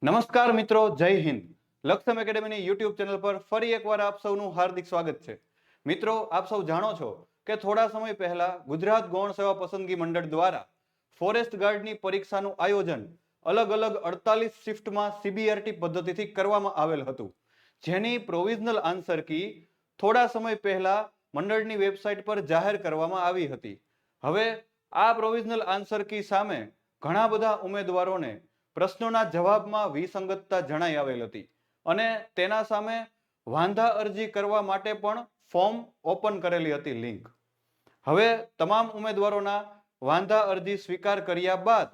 નમસ્કાર મિત્રો, જય હિન્દ. લક્ષમ એકેડેમીની યુટ્યુબ ચેનલ પર ફરી એકવાર આપ સૌનું હાર્દિક સ્વાગત છે. મિત્રો, આપ સૌ જાણો છો કે થોડા સમય પહેલા ગુજરાત ગૌણ સેવા પસંદગી મંડળ દ્વારા ફોરેસ્ટ ગાર્ડની પરીક્ષાનું આયોજન અલગ અલગ 48 શિફ્ટમાં સીબીઆરટી પદ્ધતિથી કરવામાં આવેલ હતું, જેની પ્રોવિઝનલ આન્સર કી થોડા સમય પહેલા મંડળની વેબસાઇટ પર જાહેર કરવામાં આવી હતી. હવે આ પ્રોવિઝનલ આન્સર કી સામે ઘણા બધા ઉમેદવારોને પ્રશ્નોના જવાબમાં વિસંગતતા જણાઈ આવેલ હતી અને તેના સામે વાંધા અરજી કરવા માટે પણ ફોર્મ ઓપન કરેલી હતી લિંક. હવે તમામ ઉમેદવારોના વાંધા અરજી સ્વીકાર કર્યા બાદ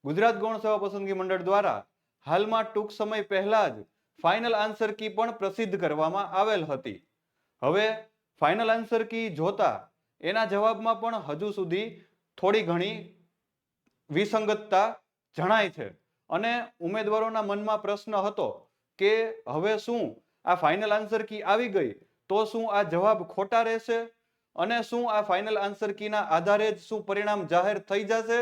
ગુજરાત ગૌણ સેવા પસંદગી મંડળ દ્વારા હાલમાં ટૂંક સમય પહેલા જ ફાઇનલ આન્સર કી પણ પ્રસિદ્ધ કરવામાં આવેલ હતી. હવે ફાઇનલ આન્સર કી જોતા એના જવાબમાં પણ હજુ સુધી થોડી ઘણી વિસંગતતા જણાય છે અને ઉમેદવારોના મનમાં પ્રશ્ન હતો કે હવે શું આ ફાઇનલ આન્સર કી આવી ગઈ તો શું આ જવાબ ખોટા રહેશે અને શું આ ફાઇનલ આન્સર કીના આધારે જ શું પરિણામ જાહેર થઈ જશે?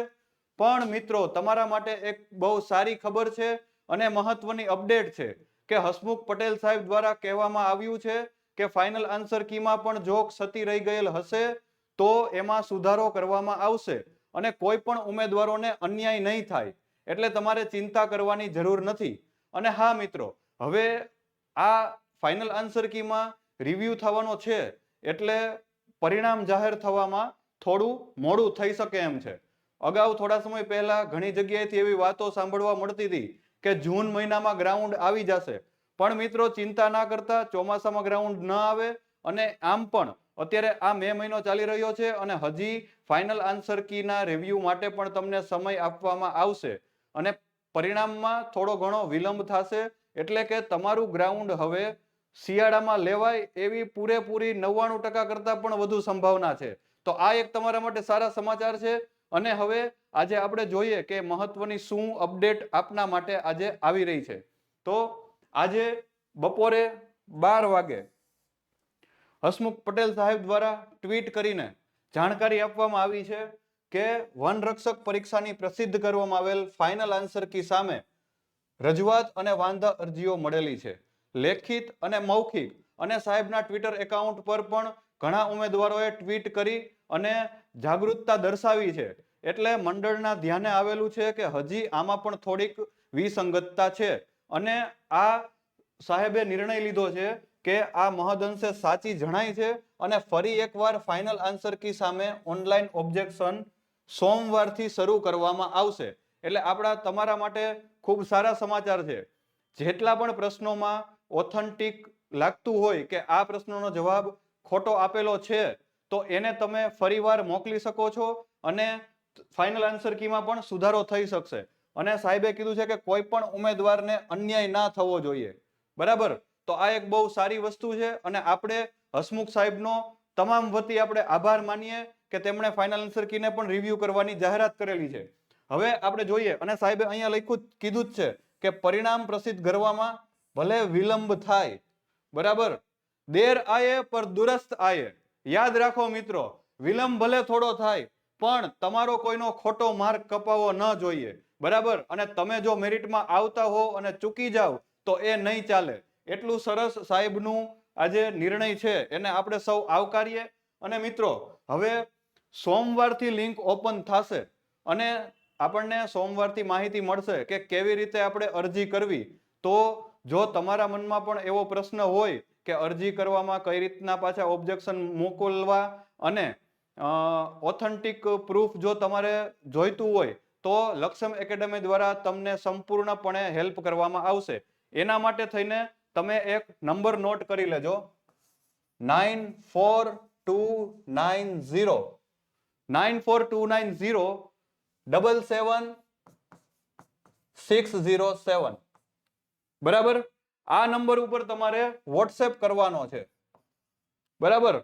પણ મિત્રો, તમારા માટે એક બહુ સારી ખબર છે અને મહત્વની અપડેટ છે કે હસમુખ પટેલ સાહેબ દ્વારા કહેવામાં આવ્યું છે કે ફાઇનલ આન્સર કીમાં પણ જો ક્ષતિ રહી ગયેલ હશે તો એમાં સુધારો કરવામાં આવશે અને કોઈ પણ ઉમેદવારોને અન્યાય નહીં થાય, એટલે તમારે ચિંતા કરવાની જરૂર નથી. અને હા મિત્રો, હવે આ ફાઇનલ આન્સર કીમાં રિવ્યુ થવાનો છે એટલે પરિણામ જાહેર થવામાં થોડું મોડું થઈ શકે એમ છે. અગાઉ થોડા સમય પહેલા ઘણી જગ્યાએથી એવી વાતો સાંભળવા મળતી હતી કે જૂન મહિનામાં ગ્રાઉન્ડ આવી જશે, પણ મિત્રો ચિંતા ના કરતા, ચોમાસામાં ગ્રાઉન્ડ ન આવે અને આમ પણ અત્યારે આ મે મહિનો ચાલી રહ્યો છે અને હજી ફાઇનલ આન્સર કીના રિવ્યુ માટે પણ તમને સમય આપવામાં આવશે અને પરિણામમાં થોડો ઘણો વિલંબ થશે, એટલે કે તમારું ગ્રાઉન્ડ હવે શિયાળામાં લેવાય એવી પૂરેપૂરી 99% કરતા પણ વધુ સંભાવના છે. તો આ એક તમારા માટે સારા સમાચાર છે. અને હવે આજે આપણે જોઈએ કે મહત્વની શું અપડેટ આપના માટે આજે આવી રહી છે. તો આજે બપોરે 12 વાગે હસમુખ પટેલ સાહેબ દ્વારા ટ્વીટ કરીને જાણકારી આપવામાં આવી છે કે વન રક્ષક પરીક્ષાની પ્રસિદ્ધ કરવામાં આવેલ ફાઇનલ આન્સર કી સામે રજૂઆત અને વાંધા અરજીઓ મળેલી છે, લેખિત અને મૌખિક. અને સાહેબના ટ્વિટર એકાઉન્ટ પર પણ ઘણા ઉમેદવારોએ ટ્વીટ કરી અને જાગૃતતા દર્શાવી છે, એટલે મંડળના ધ્યાને આવેલું છે કે હજી આમાં પણ થોડીક વિસંગતતા છે અને આ સાહેબે નિર્ણય લીધો છે કે આ મહદઅંશે સાચી જણાય છે અને ફરી એકવાર ફાઇનલ આન્સર કી સામે ઓનલાઈન ઓબ્જેક્શન સોમવારથી શરૂ કરવામાં આવશે. એટલે આપણા તમારા માટે ખૂબ સારા સમાચાર છે. જેટલા પણ પ્રશ્નોમાં ઓથેન્ટિક લાગતું હોય કે આ પ્રશ્નનો જવાબ ખોટો આપેલો છે તો એને તમે ફરીવાર મોકલી શકો છો અને ફાઇનલ આન્સર કીમાં પણ સુધારો થઈ શકશે. અને સાહેબે કીધું છે કે કોઈ પણ ઉમેદવારને અન્યાય ના થવો જોઈએ, બરાબર? તો આ એક બહુ સારી વસ્તુ છે અને આપણે હસમુખ સાહેબનો તમામ વતી આપણે આભાર માનીએ કે તેમણે ફાઇનલ આન્સર કીને પણ રિવ્યુ કરવાની જાહેરાત કરેલી છે. હવે આપણે જોઈએ, અને સાહેબે અહીંયા લખ્યું કીધું જ છે કે પરિણામ પ્રસિદ્ધ કરવામાં ભલે વિલંબ થાય, બરાબર, દેર આયે પર દુરસ્ત આયે. યાદ રાખો મિત્રો, વિલંબ ભલે થોડો થાય પણ તમારો કોઈનો ખોટો માર્ક કપાવવો ન જોઈએ, બરાબર? અને તમે જો મેરિટમાં આવતા હો અને ચૂકી જાવ તો એ નહીં ચાલે. એટલું સરસ સાહેબનું આજે નિર્ણય છે, એને આપણે સૌ આવકારીએ. અને મિત્રો, હવે સોમવારથી લિંક ઓપન થશે અને આપણને સોમવારથી માહિતી મળશે કે કેવી રીતે આપણે અરજી કરવી. તો જો તમારા મનમાં પણ એવો પ્રશ્ન હોય કે અરજી કરવામાં કઈ રીતના પાછા ઓબ્જેક્શન મોકલવા અને ઓથેન્ટિક પ્રૂફ જો તમારે જોઈતું હોય તો લક્ષમ એકેડેમી દ્વારા તમને સંપૂર્ણપણે હેલ્પ કરવામાં આવશે. એના માટે થઈને તમે એક નંબર નોટ કરી લેજો, 9429077607, બરાબર? આ નંબર ઉપર તમારે વોટ્સએપ કરવાનો છે, બરાબર?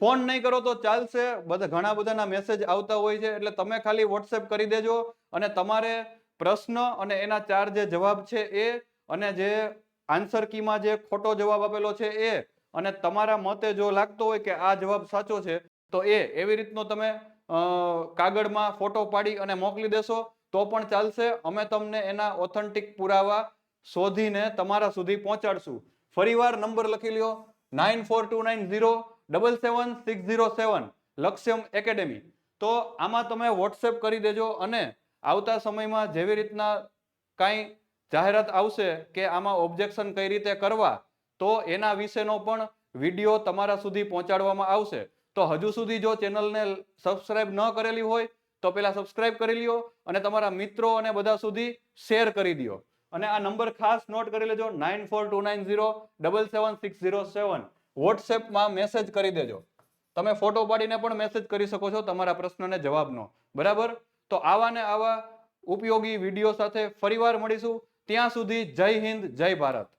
ફોન નહીં કરો તો ચાલશે, ઘણા બધાના મેસેજ આવતા હોય છે, એટલે તમે ખાલી વોટ્સએપ કરી દેજો અને તમારે પ્રશ્ન અને એના 4 જે જવાબ છે એ અને જે આન્સર કીમાં જે ખોટો જવાબ આપેલો છે એ અને તમારા મતે જો લાગતો હોય કે આ જવાબ સાચો છે તો એવી રીતનો તમે કાગળમાં ફોટો પાડી અને મોકલી દેશો તો પણ ચાલશે. અમે તમને એના ઓથેન્ટિક પુરાવા શોધીને તમારા સુધી પહોંચાડશું. ફરીવાર નંબર લખી લ્યો 9429077607 લક્ષ્યમ એકેડેમી. તો આમાં તમે વોટ્સએપ કરી દેજો અને આવતા સમયમાં જેવી રીતના કાંઈ જાહેરાત આવશે કે આમાં ઓબ્જેક્શન કઈ રીતે કરવા તો એના વિશેનો પણ વિડીયો તમારા સુધી પહોંચાડવામાં આવશે. તો હજુ સુધી જો ચેનલને સબસ્ક્રાઇબ ન કરેલી હોય તો પેલા સબસ્ક્રાઇબ કરી લ્યો અને તમારા મિત્રો અને બધા સુધી શેર કરી દો. અને આ નંબર ખાસ નોટ કરી લેજો 9429077607 વોટ્સએપમાં મેસેજ કરી દેજો. તમે ફોટો પાડીને પણ મેસેજ કરી શકો છો તમારા પ્રશ્નને જવાબનો. બરાબર? તો આવા ને આવા ઉપયોગી વિડીયો સાથે ફરીવાર મળીશું. ત્યાં સુધી જય હિન્દ, જય ભારત.